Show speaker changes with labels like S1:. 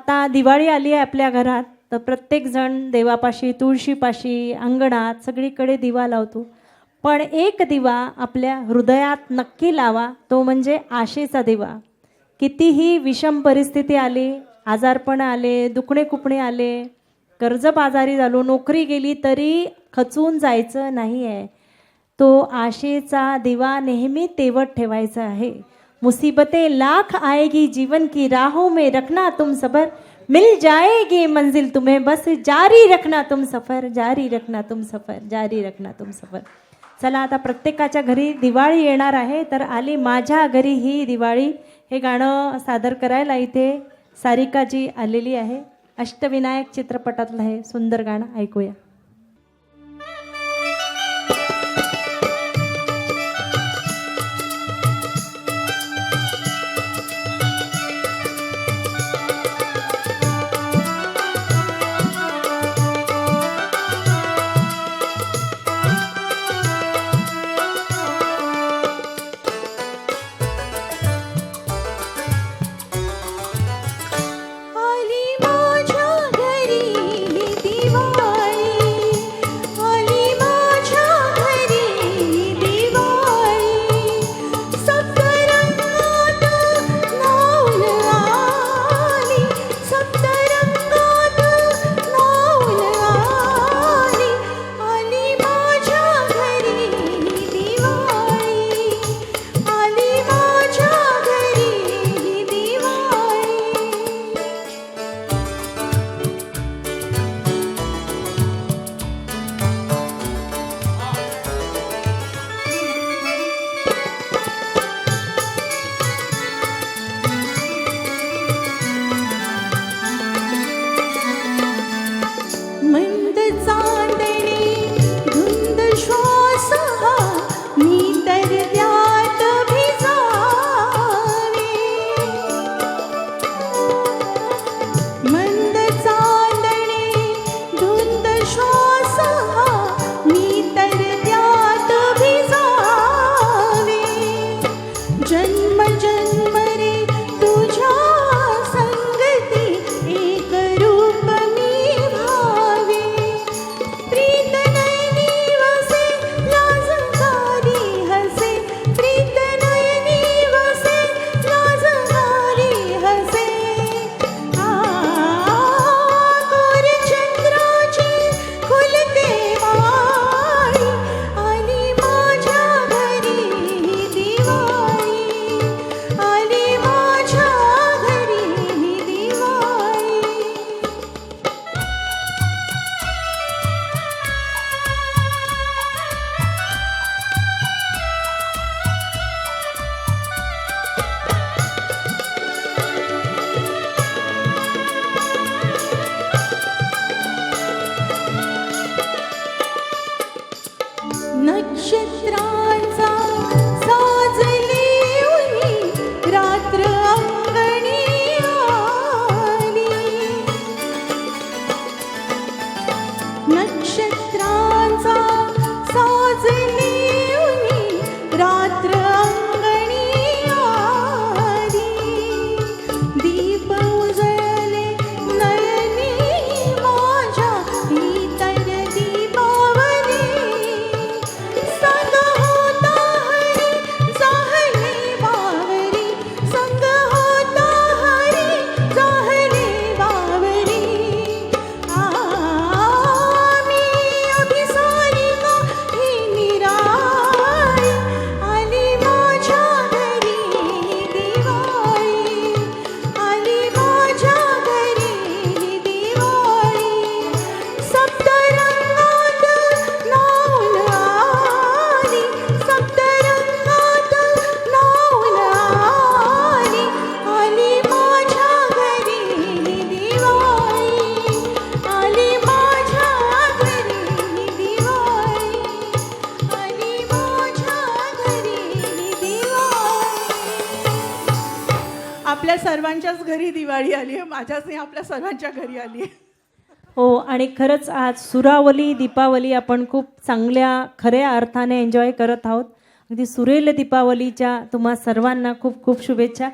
S1: आता दिवाळी आली आहे आपल्या घरात, तर प्रत्येकजण देवापाशी, तुळशीपाशी, अंगणात सगळीकडे दिवा लावतो. पण एक दिवा आपल्या हृदयात नक्की लावा, तो म्हणजे आशेचा दिवा. कितीही विषम परिस्थिती आली, आजारपण आले, दुखणे खुपणे आले, कर्जबाजारी झालो, नोकरी गेली, तरी खचून जायचं नाही आहे. तो आशेचा दिवा नेहमी तेवत ठेवायचा आहे. मुसीबतें लाख आएगी जीवन की राहों में, रखना तुम सबर, मिल जाएगी मंजिल तुम्हें, बस जारी रखना तुम सफर, जारी रखना तुम सफर, जारी रखना तुम सफर. चला आता प्रत्येकाच्या घरी दिवाळी येणार आहे, तर आली माझ्या घरी ही दिवाळी हे गाणं सादर करायला इथे सारिकाजी आलेली आहे. अष्टविनायक चित्रपटातलं हे सुंदर गाणं ऐकूया.
S2: नक्षत्रांचा साजली उनी रात्र अंगणी आली. नक्षत्रांचा साजली उनी रात्र अंगणी आली. दीप उजळले नयनी माझ्या ही तर दीपावली. आपल्या सर्वांच्याच घरी दिवाळी आली आहे, माझ्याच नाही आपल्या सर्वांच्या घरी आली आहे.
S1: हो, आणि खरंच आज सुरावली दीपावली आपण खूप चांगल्या खऱ्या अर्थाने एन्जॉय करत आहोत. अगदी सुरेल दीपावलीच्या तुम्हा सर्वांना खूप खूप शुभेच्छा.